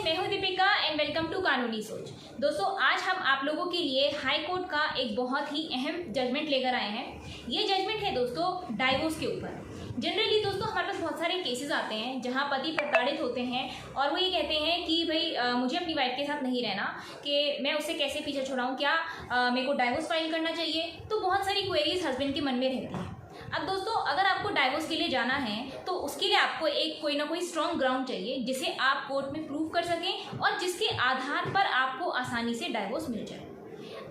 मैं हूं Deepika and welcome to कानूनी सोच। दोस्तों, आज हम आप लोगों के लिए हाई कोर्ट का एक बहुत ही अहम जजमेंट लेकर आए हैं। ये जजमेंट है दोस्तों डाइवोर्स के ऊपर। जनरली दोस्तों हमारे पास बहुत सारे केसेस आते हैं जहां पति प्रताड़ित होते हैं और वो ये कहते हैं कि भाई मुझे अपनी वाइफ के साथ नहीं रहना, कि मैं उससे कैसे पीछे छुड़ाऊँ, क्या मेरे को डाइवोर्स फाइल करना चाहिए। तो बहुत सारी क्वेरीज हस्बैंड के मन में रहती हैं। अब दोस्तों, अगर आपको डाइवोर्स के लिए जाना है तो उसके लिए आपको एक कोई ना कोई स्ट्रॉन्ग ग्राउंड चाहिए जिसे आप कोर्ट में प्रूव कर सकें और जिसके आधार पर आपको आसानी से डाइवोर्स मिल जाए।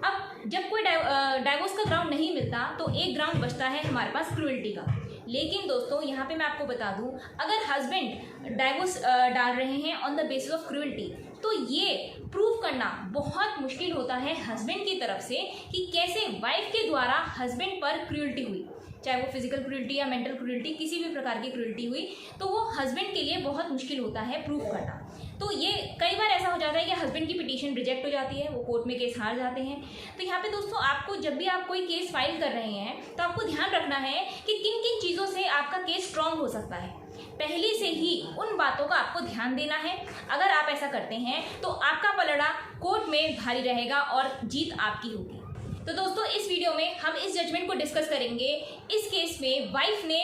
अब जब कोई डाइवोर्स का ग्राउंड नहीं मिलता तो एक ग्राउंड बचता है हमारे पास क्रूएल्टी का। लेकिन दोस्तों यहाँ पे मैं आपको बता दूं, अगर हस्बैंड डाइवोर्स डाल रहे हैं on the basis of cruelty तो ये प्रूव करना बहुत मुश्किल होता है हस्बैंड की तरफ से कि कैसे वाइफ के द्वारा हस्बैंड पर क्रूएल्टी हुई, चाहे वो फिजिकल क्रूएल्टी या मेंटल क्रूएल्टी, किसी भी प्रकार की क्रूएल्टी हुई तो वो हस्बैंड के लिए बहुत मुश्किल होता है प्रूव करना। तो ये कई बार ऐसा हो जाता है कि हस्बैंड की पिटीशन रिजेक्ट हो जाती है, वो कोर्ट में केस हार जाते हैं। तो यहाँ पे दोस्तों आपको जब भी आप कोई केस फाइल कर रहे हैं तो आपको ध्यान रखना है कि किन किन चीज़ों से आपका केस स्ट्रांग हो सकता है। पहले से ही उन बातों का आपको ध्यान देना है। अगर आप ऐसा करते हैं तो आपका पलड़ा कोर्ट में भारी रहेगा और जीत आपकी होगी। तो दोस्तों इस वीडियो में हम इस जजमेंट को डिस्कस करेंगे। इस केस में वाइफ ने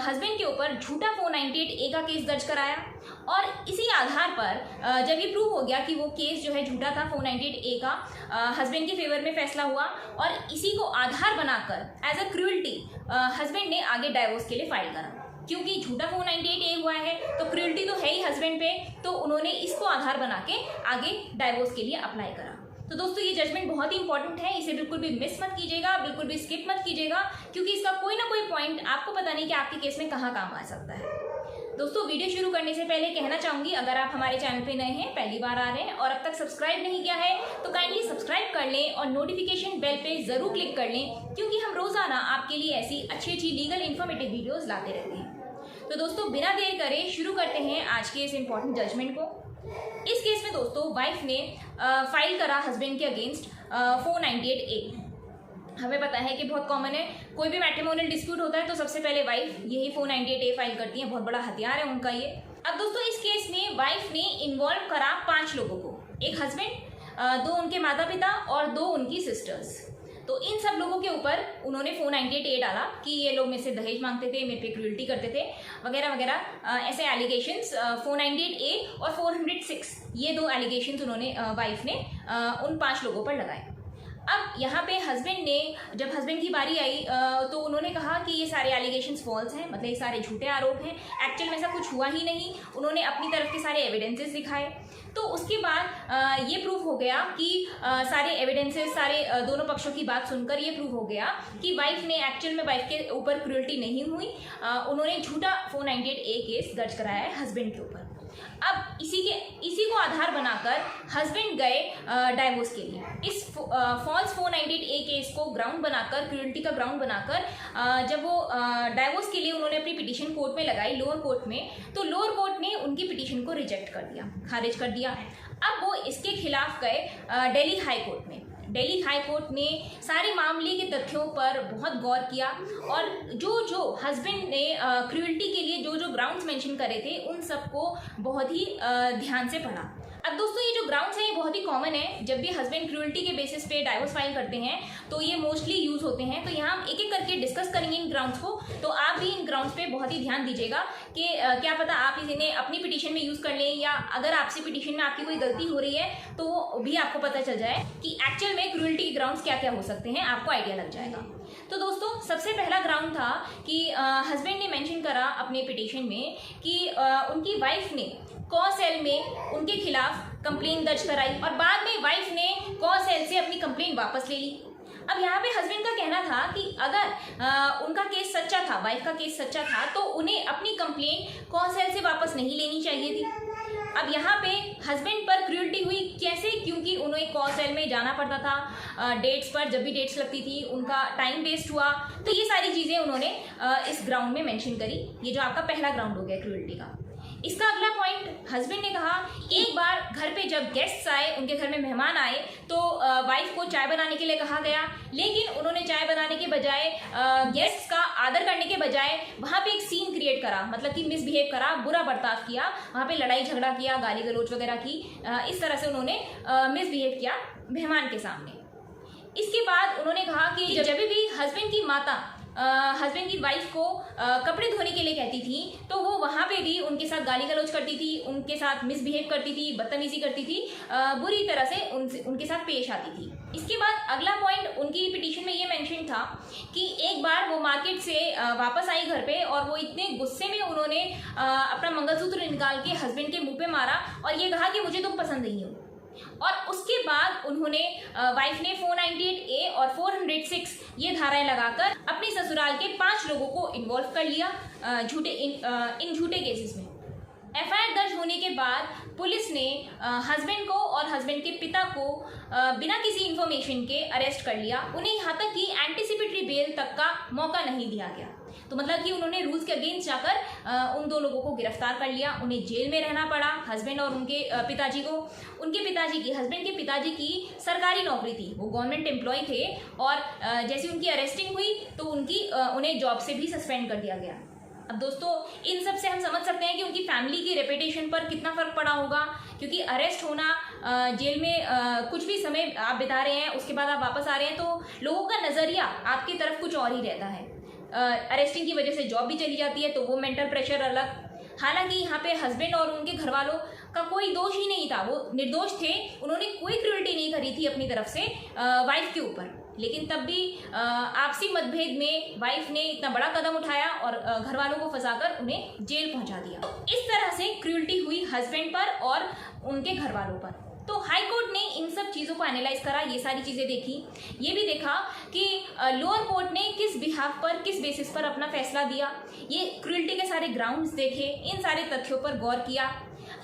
हस्बैंड के ऊपर झूठा 498A का केस दर्ज कराया और इसी आधार पर जब ये प्रूव हो गया कि वो केस जो है झूठा था 498A का, हस्बैंड के फेवर में फैसला हुआ और इसी को आधार बनाकर एज अ क्रूएल्टी हस्बैंड ने आगे डाइवोर्स के लिए फाइल करा। क्योंकि झूठा 498A हुआ है तो क्रूएल्टी तो है ही हस्बैंड पे, तो उन्होंने इसको आधार बना के आगे डाइवोर्स के लिए अप्लाई करा। तो दोस्तों ये जजमेंट बहुत ही इंपॉर्टेंट है, इसे बिल्कुल भी मिस मत कीजिएगा, बिल्कुल भी स्किप मत कीजिएगा, क्योंकि इसका कोई ना कोई पॉइंट आपको पता नहीं कि आपके केस में कहाँ काम आ सकता है। दोस्तों वीडियो शुरू करने से पहले कहना चाहूंगी, अगर आप हमारे चैनल पे नए हैं, पहली बार आ रहे हैं और अब तक सब्सक्राइब नहीं किया है तो काइंडली सब्सक्राइब कर लें और नोटिफिकेशन बेल पे जरूर क्लिक कर लें, क्योंकि हम रोजाना आपके लिए ऐसी अच्छी अच्छी लीगल इन्फॉर्मेटिव वीडियोज लाते रहते हैं। तो दोस्तों बिना देर करे शुरू करते हैं आज के इस इंपॉर्टेंट जजमेंट को। इस केस में दोस्तों वाइफ ने फाइल करा हस्बैंड के अगेंस्ट 498A। हमें पता है कि बहुत कॉमन है, कोई भी मैट्रिमोनियल डिस्प्यूट होता है तो सबसे पहले वाइफ यही 498A फाइल करती है, बहुत बड़ा हथियार है उनका ये। अब दोस्तों इस केस में वाइफ ने इन्वॉल्व करा 5 लोगों को, एक हस्बैंड, 2 उनके माता पिता और 2 उनकी सिस्टर्स। तो इन सब लोगों के ऊपर उन्होंने 498A डाला कि ये लोग मेरे से दहेज मांगते थे, मेरे पे क्रूएल्टी करते थे वगैरह वगैरह, ऐसे एलिगेशंस 498A और 406, ये 2 एलिगेशंस उन्होंने वाइफ ने उन 5 लोगों पर लगाए। अब यहाँ पे हस्बैंड ने, जब हस्बैंड की बारी आई तो उन्होंने कहा कि ये सारे एलिगेशंस फॉल्स हैं, मतलब ये सारे झूठे आरोप हैं, एक्चुअल में ऐसा कुछ हुआ ही नहीं। उन्होंने अपनी तरफ के सारे एविडेंसेस दिखाए। तो उसके बाद ये प्रूव हो गया कि सारे एविडेंसेस, सारे दोनों पक्षों की बात सुनकर ये प्रूव हो गया कि वाइफ ने एक्चुअल में वाइफ के ऊपर क्रूएल्टी नहीं हुई, उन्होंने झूठा 498A केस दर्ज कराया है हस्बैंड के ऊपर। अब इसी को आधार बनाकर हस्बैंड गए डाइवोर्स के लिए। इस फॉल्स 498A केस को ग्राउंड बनाकर, क्रूएल्टी का ग्राउंड बनाकर जब वो डाइवोर्स के लिए उन्होंने अपनी पिटीशन कोर्ट में लगाई, लोअर कोर्ट में, तो लोअर कोर्ट ने उनकी पिटीशन को रिजेक्ट कर दिया, खारिज कर दिया। अब वो इसके खिलाफ गए दिल्ली हाई कोर्ट में। दिल्ली हाई कोर्ट ने सारे मामले के तथ्यों पर बहुत गौर किया और जो हस्बैंड ने क्रूएल्टी के लिए जो ग्राउंड्स मेंशन करे थे उन सबको बहुत ही ध्यान से पढ़ा। अब दोस्तों ये जो ग्राउंड्स हैं ये बहुत ही कॉमन है, जब भी हस्बैंड क्रूएल्टी के बेसिस पे डाइवोर्स फाइल करते हैं तो ये मोस्टली यूज होते हैं। तो यहाँ हम एक एक करके डिस्कस करेंगे इन ग्राउंड्स को, तो आप भी इन ग्राउंड्स पे बहुत ही ध्यान दीजिएगा कि क्या पता आप इन्हें अपनी पिटीशन में यूज कर लें, या अगर आपसे पिटीशन में आपकी कोई गलती हो रही है तो वो भी आपको पता चल जाए कि एक्चुअल में क्रूएल्टी के ग्राउंड्स क्या क्या हो सकते हैं, आपको आइडिया लग जाएगा। तो दोस्तों सबसे पहला ग्राउंड था कि हस्बैंड ने मेंशन करा अपने पिटीशन में कि उनकी वाइफ ने कॉ सेल में उनके खिलाफ कंप्लेंट दर्ज कराई और बाद में वाइफ ने कॉ सेल से अपनी कंप्लेंट वापस ले ली। अब यहाँ पे हस्बैंड का कहना था कि अगर उनका केस सच्चा था, वाइफ का केस सच्चा था, तो उन्हें अपनी कंप्लेंट कॉ सेल से वापस नहीं लेनी चाहिए थी। अब यहाँ पे हस्बैंड पर क्रूएल्टी हुई कैसे, क्योंकि उन्हें कॉ सेल में जाना पड़ता था डेट्स पर, जब भी डेट्स लगती थी उनका टाइम वेस्ट हुआ। तो ये सारी चीज़ें उन्होंने इस ग्राउंड में मेंशन करी। ये जो आपका पहला ग्राउंड हो गया क्रूएल्टी का। इसका अगला पॉइंट, हस्बैंड ने कहा एक बार घर पे जब गेस्ट्स आए, उनके घर में मेहमान आए, तो वाइफ को चाय बनाने के लिए कहा गया, लेकिन उन्होंने चाय बनाने के बजाय गेस्ट्स का आदर करने के बजाय वहाँ पे एक सीन क्रिएट करा, मतलब कि मिसबिहेव करा, बुरा बर्ताव किया, वहाँ पे लड़ाई झगड़ा किया, गाली गलौज वगैरह की, इस तरह से उन्होंने मिसबिहेव किया मेहमान के सामने। इसके बाद उन्होंने कहा कि जब भी हस्बैंड की माता हस्बैंड की वाइफ को कपड़े धोने के लिए कहती थी, तो वो वहाँ पे भी उनके साथ गाली गलौज करती थी, उनके साथ मिसबिहेव करती थी, बदतमीजी करती थी, बुरी तरह से उनके साथ पेश आती थी। इसके बाद अगला पॉइंट उनकी पिटीशन में ये मेंशन था कि एक बार वो मार्केट से वापस आई घर पे और वो इतने गुस्से में उन्होंने अपना मंगलसूत्र निकाल के हस्बैंड के मुंह पे मारा और ये कहा कि मुझे तुम पसंद नहीं हो। और उसके बाद उन्होंने वाइफ ने 498A और 406 ये धाराएं लगाकर अपने ससुराल के 5 लोगों को इन्वॉल्व कर लिया इन झूठे केसेस में। एफआईआर दर्ज होने के बाद पुलिस ने हस्बैंड को और हस्बैंड के पिता को बिना किसी इंफॉर्मेशन के अरेस्ट कर लिया। उन्हें यहाँ तक कि एंटीसिपेटरी बेल तक का मौका नहीं दिया गया। तो मतलब कि उन्होंने रूल्स के अगेंस्ट जाकर उन 2 लोगों को गिरफ्तार कर लिया। उन्हें जेल में रहना पड़ा, हस्बैंड और उनके पिताजी को। हस्बैंड के पिताजी की सरकारी नौकरी थी, वो गवर्नमेंट एम्प्लॉय थे और जैसे उनकी अरेस्टिंग हुई तो उन्हें जॉब से भी सस्पेंड कर दिया गया। अब दोस्तों इन सब से हम समझ सकते हैं कि उनकी फैमिली की रेपुटेशन पर कितना फर्क पड़ा होगा, क्योंकि अरेस्ट होना, जेल में कुछ भी समय आप बिता रहे हैं, उसके बाद आप वापस आ रहे हैं, तो लोगों का नज़रिया आपकी तरफ कुछ और ही रहता है। अरेस्टिंग की वजह से जॉब भी चली जाती है, तो वो मेंटल प्रेशर अलग। हालांकि यहाँ पे हस्बैंड और उनके घर वालों का कोई दोष ही नहीं था, वो निर्दोष थे, उन्होंने कोई क्रूरटी नहीं करी थी अपनी तरफ से वाइफ के ऊपर। लेकिन तब भी आपसी मतभेद में वाइफ ने इतना बड़ा कदम उठाया और घर वालों को फंसाकर उन्हें जेल पहुंचा दिया। तो इस तरह से क्रूरटी हुई हस्बैंड पर और उनके घर वालों पर। तो हाई कोर्ट ने इन सब चीज़ों को एनालाइज करा, ये सारी चीज़ें देखी, ये भी देखा कि लोअर कोर्ट ने किस बिहाफ पर, किस बेसिस पर अपना फैसला दिया, ये क्रूरटी के सारे ग्राउंड्स देखे, इन सारे तथ्यों पर गौर किया।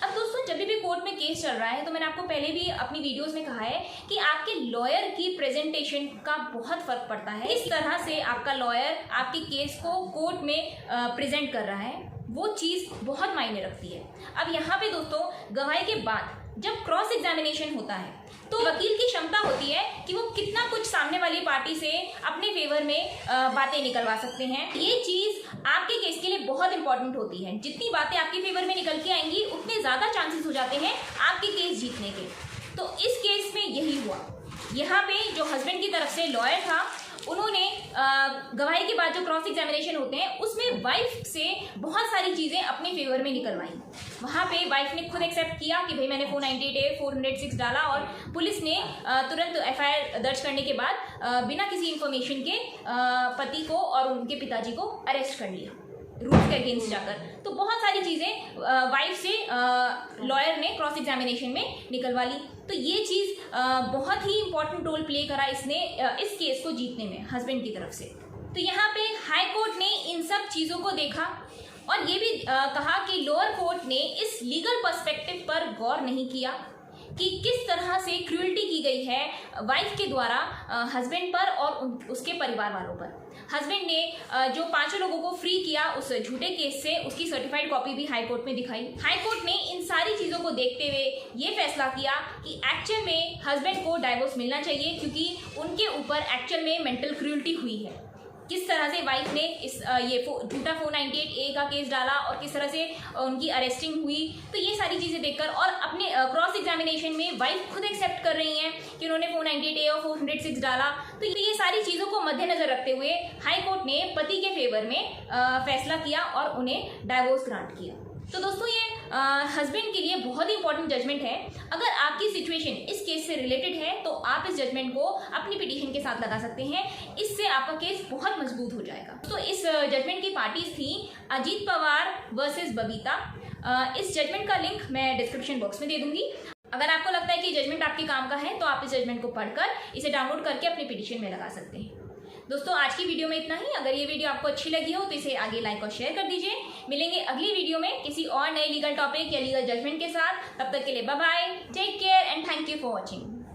अब दोस्तों जब भी कोर्ट में केस चल रहा है, तो मैंने आपको पहले भी अपनी वीडियोस में कहा है कि आपके लॉयर की प्रेजेंटेशन का बहुत फर्क पड़ता है। इस तरह से आपका लॉयर आपके केस को कोर्ट में प्रेजेंट कर रहा है, वो चीज़ बहुत मायने रखती है। अब यहाँ पे दोस्तों गवाही के बाद जब क्रॉस एग्जामिनेशन होता है, तो वकील की क्षमता होती है कि वो कितना कुछ सामने वाली पार्टी से अपने फेवर में बातें निकलवा सकते हैं। ये चीज़ आपके केस के लिए बहुत इंपॉर्टेंट होती है। जितनी बातें आपके फेवर में निकल के आएंगी, उतने ज़्यादा चांसेस हो जाते हैं आपके केस जीतने के। तो इस केस में यही हुआ। यहाँ पे जो हस्बैंड की तरफ से लॉयर था, उन्होंने गवाही के बाद जो क्रॉस एग्जामिनेशन होते हैं, उसमें वाइफ से बहुत सारी चीज़ें अपने फेवर में निकलवाई। वहाँ पे वाइफ ने खुद एक्सेप्ट किया कि भाई मैंने 498A 406 डाला, और पुलिस ने तुरंत एफआईआर दर्ज करने के बाद बिना किसी इंफॉर्मेशन के पति को और उनके पिताजी को अरेस्ट कर लिया रूल्स के अगेंस्ट जाकर। तो बहुत सारी चीज़ें वाइफ से लॉयर ने क्रॉस एग्जामिनेशन में निकलवा ली। तो ये चीज़ बहुत ही इंपॉर्टेंट रोल प्ले करा इसने इस केस को जीतने में हस्बैंड की तरफ से। तो यहाँ पे हाई कोर्ट ने इन सब चीज़ों को देखा और ये भी कहा कि लोअर कोर्ट ने इस लीगल पर्सपेक्टिव पर गौर नहीं किया कि किस तरह से क्रूरटी की गई है वाइफ के द्वारा हस्बैंड पर और उसके परिवार वालों पर। हस्बैंड ने जो 5 लोगों को फ्री किया उस झूठे केस से, उसकी सर्टिफाइड कॉपी भी हाई कोर्ट में दिखाई। हाई कोर्ट ने इन सारी चीज़ों को देखते हुए ये फैसला किया कि एक्चुअल में हस्बैंड को डाइवोर्स मिलना चाहिए, क्योंकि उनके ऊपर एक्चुअल में मेंटल क्रूरटी हुई है। किस तरह से वाइफ ने ये झूठा 498A का केस डाला और किस तरह से उनकी अरेस्टिंग हुई। तो ये सारी चीज़ें देखकर और अपने क्रॉस एग्जामिनेशन में वाइफ खुद एक्सेप्ट कर रही हैं कि उन्होंने 498A और 406 डाला। तो ये सारी चीज़ों को मद्देनजर रखते हुए हाई कोर्ट ने पति के फेवर में फैसला किया और उन्हें डाइवोर्स ग्रांट किया। तो दोस्तों ये हस्बैंड के लिए बहुत ही इंपॉर्टेंट जजमेंट है। अगर आपकी सिचुएशन इस केस से रिलेटेड है तो आप इस जजमेंट को अपनी पिटीशन के साथ लगा सकते हैं, इससे आपका केस बहुत मजबूत हो जाएगा। तो इस जजमेंट की पार्टीज थी अजीत पवार वर्सेस बबीता। इस जजमेंट का लिंक मैं डिस्क्रिप्शन बॉक्स में दे दूंगी। अगर आपको लगता है कि जजमेंट आपके काम का है तो आप इस जजमेंट को पढ़कर इसे डाउनलोड करके अपनी पिटीशन में लगा सकते हैं। दोस्तों आज की वीडियो में इतना ही। अगर ये वीडियो आपको अच्छी लगी हो तो इसे आगे लाइक और शेयर कर दीजिए। मिलेंगे अगली वीडियो में किसी और नए लीगल टॉपिक या लीगल जजमेंट के साथ। तब तक के लिए bye bye, take care and thank you for watching.